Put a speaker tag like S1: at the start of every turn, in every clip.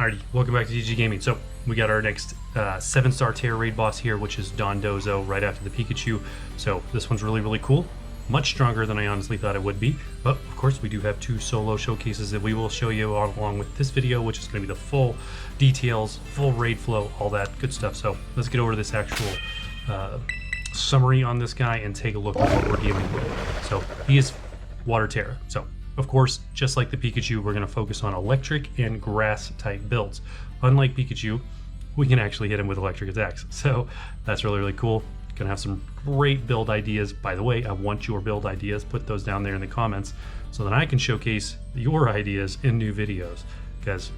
S1: Alrighty, welcome back to gggaming. So we got our next 7-star Tera Raid boss here, which is Dondozo, right after the Pikachu. So this one's really cool. Much stronger than I honestly thought it would be. But of course we do have 2 solo showcases that we will show you along with this video, which is going to be the full details, full raid flow, all that good stuff. So let's get over to this actual summary on this guy and take a look at what we're dealing with. So he is Water Tera. So of course, just like the Pikachu, we're going to focus on electric and grass type builds. Unlike Pikachu, we can actually hit him with electric attacks. So that's really cool. Gonna have some great build ideas. By the way, I want your build ideas. Put those down there in the comments so that I can showcase your ideas in new videos, because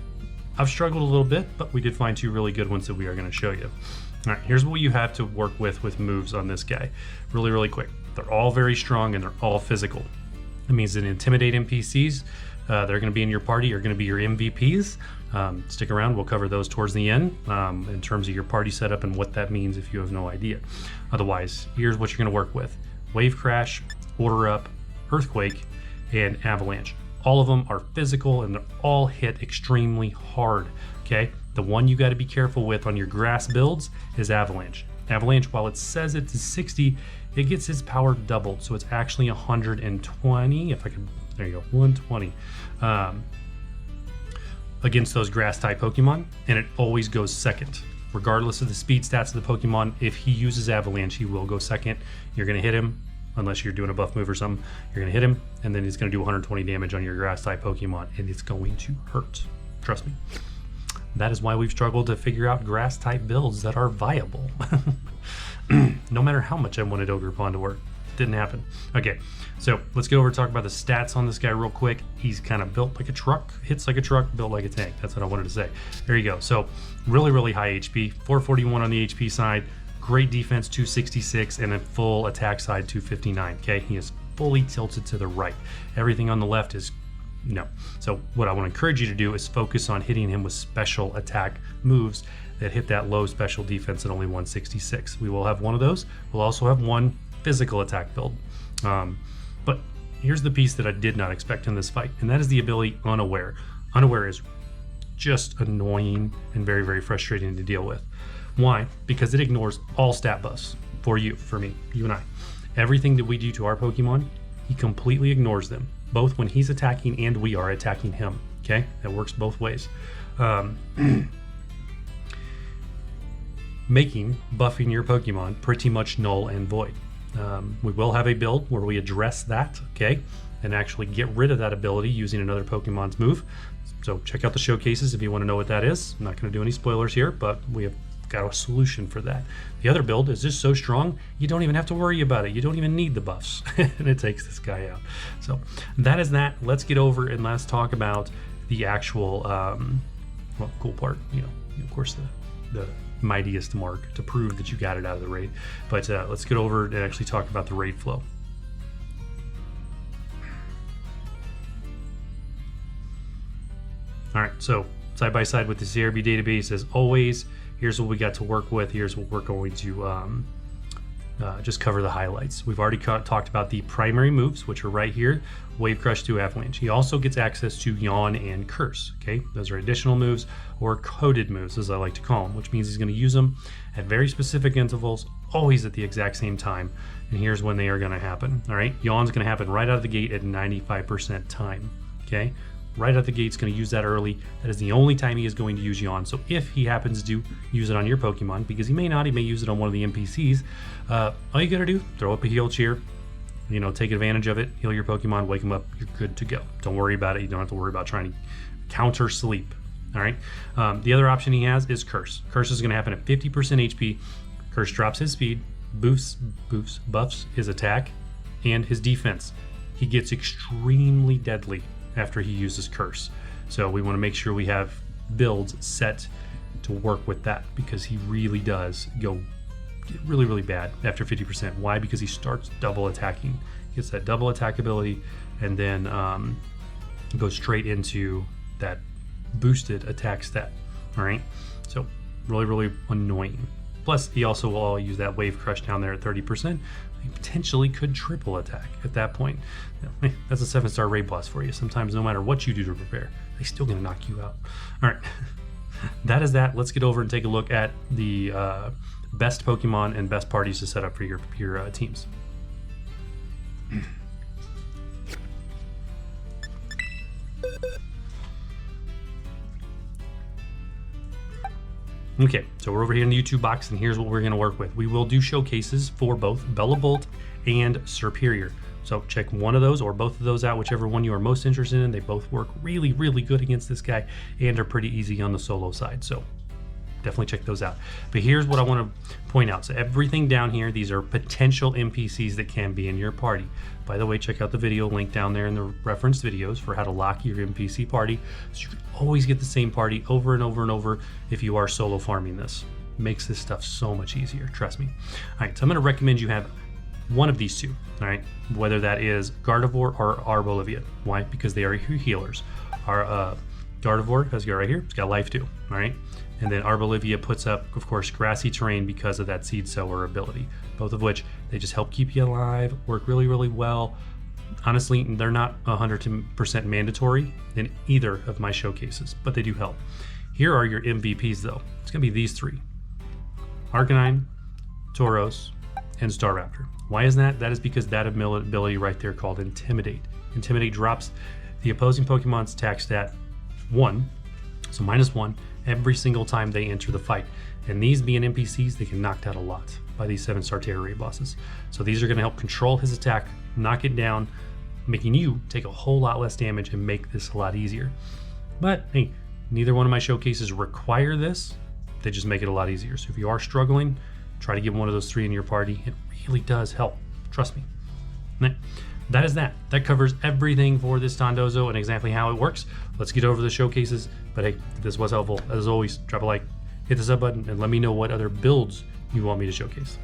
S1: I've struggled a little bit, but we did find 2 really good ones that we are going to show you. All right, here's what you have to work with moves on this guy. Really quick. They're all very strong and they're all physical. It means that intimidate NPCs, they're going to be in your party, are going to be your MVPs. Stick around, we'll cover those towards the end in terms of your party setup and what that means if you have no idea. Otherwise, here's what you're going to work with. Wave Crash, Order Up, Earthquake, and Avalanche. All of them are physical and they're all hit extremely hard, okay? The one you got to be careful with on your grass builds is Avalanche. Avalanche, while it says it's 60, it gets its power doubled, so it's actually 120, if I could, there you go, 120 against those grass type Pokemon, and it always goes second. Regardless of the speed stats of the Pokemon, if he uses Avalanche, he will go second. You're gonna hit him, unless you're doing a buff move or something, you're gonna hit him, and then he's gonna do 120 damage on your grass type Pokemon, and it's going to hurt, trust me. That is why we've struggled to figure out grass type builds that are viable. No matter how much I wanted Ogerpon to work, didn't happen. Okay, so let's go over and talk about the stats on this guy real quick. He's kind of built like a truck, hits like a truck, built like a tank. That's what I wanted to say. There you go. So really high HP, 441 on the HP side, great defense 266, and a full attack side 259. Okay, he is fully tilted to the right. Everything on the left is no. So what I want to encourage you to do is focus on hitting him with special attack moves that hit that low special defense at only 166. We will have one of those. We'll also have one physical attack build. But here's the piece that I did not expect in this fight, and that is the ability Unaware. Unaware is just annoying and very frustrating to deal with. Why? Because it ignores all stat buffs for you, for me, you and I. Everything that we do to our Pokemon, he completely ignores them, both when he's attacking and we are attacking him. Okay, that works both ways. Making buffing your Pokemon pretty much null and void. We will have a build where we address that, okay, and actually get rid of that ability using another Pokemon's move. So check out the showcases if you want to know what that is. I'm not going to do any spoilers here, but we have got a solution for that. The other build is just so strong, you don't even have to worry about it. You don't even need the buffs, and it takes this guy out. So that is that. Let's get over and let's talk about the actual, well, cool part. You know, of course, the Mightiest Mark to prove that you got it out of the raid. But let's get over and actually talk about the raid flow. All right, so side by side with the CRB database, as always, here's what we got to work with. Here's what we're going to just cover the highlights. We've already talked about the primary moves, which are right here, Wave Crush to Avalanche. He also gets access to Yawn and Curse, okay? Those are additional moves, or coded moves, as I like to call them, which means he's gonna use them at very specific intervals, always at the exact same time, and here's when they are gonna happen, all right? Yawn's gonna happen right out of the gate at 95% time, okay? Right out the gate, it's going to use that early. That is the only time he is going to use Yawn. So if he happens to use it on your Pokemon, because he may not, he may use it on one of the NPCs, all you got to do, throw up a heal cheer, you know, take advantage of it, heal your Pokemon, wake him up, you're good to go. Don't worry about it. You don't have to worry about trying to counter sleep. All right. The other option he has is Curse. Curse is going to happen at 50% HP. Curse drops his speed, buffs his attack and his defense. He gets extremely deadly after he uses Curse. So we want to make sure we have builds set to work with that, because he really does go really bad after 50%. Why? Because he starts double attacking. He gets that double attack ability and then goes straight into that boosted attack stat. All right, so really annoying. Plus he also will use that Wave Crush down there at 30%. He potentially could triple attack at that point. That's a 7-star raid boss for you. Sometimes no matter what you do to prepare, they're still gonna knock you out. All right, that is that. Let's get over and take a look at the best Pokemon and best parties to set up for your teams. Okay, so we're over here in the YouTube box, and here's what we're going to work with. We will do showcases for both Bellabolt and Superior. So check one of those or both of those out, whichever one you are most interested in. They both work really, really good against this guy and are pretty easy on the solo side. So definitely check those out. But here's what I want to point out. So everything down here, these are potential NPCs that can be in your party. By the way, check out the video link down there in the referenced videos for how to lock your NPC party, so you can always get the same party over and over and over if you are solo farming this. Makes this stuff so much easier, trust me. All right, so I'm going to recommend you have one of these two, all right? Whether that is Gardevoir or Arbolivia. Why? Because they are your healers. Our Gardevoir has got right here, it's got life too, all right? And then Arbolivia puts up, of course, grassy terrain because of that seed sower ability. Both of which, they just help keep you alive, work really, really well. Honestly, they're not 100% mandatory in either of my showcases, but they do help. Here are your MVPs though. It's gonna be these three: Arcanine, Tauros, and Staraptor. Why is that? That is because that ability right there called Intimidate. Intimidate drops the opposing Pokemon's attack stat 1, so -1, every single time they enter the fight. And these being NPCs, they get knocked out a lot by these 7-star Tera Raid bosses. So these are going to help control his attack, knock it down, making you take a whole lot less damage and make this a lot easier. But hey, neither one of my showcases require this. They just make it a lot easier. So if you are struggling, try to get one of those three in your party. It really does help. Trust me. That is that. That covers everything for this Dondozo and exactly how it works. Let's get over the showcases. But hey, if this was helpful, as always, drop a like, hit the sub button, and let me know what other builds you want me to showcase.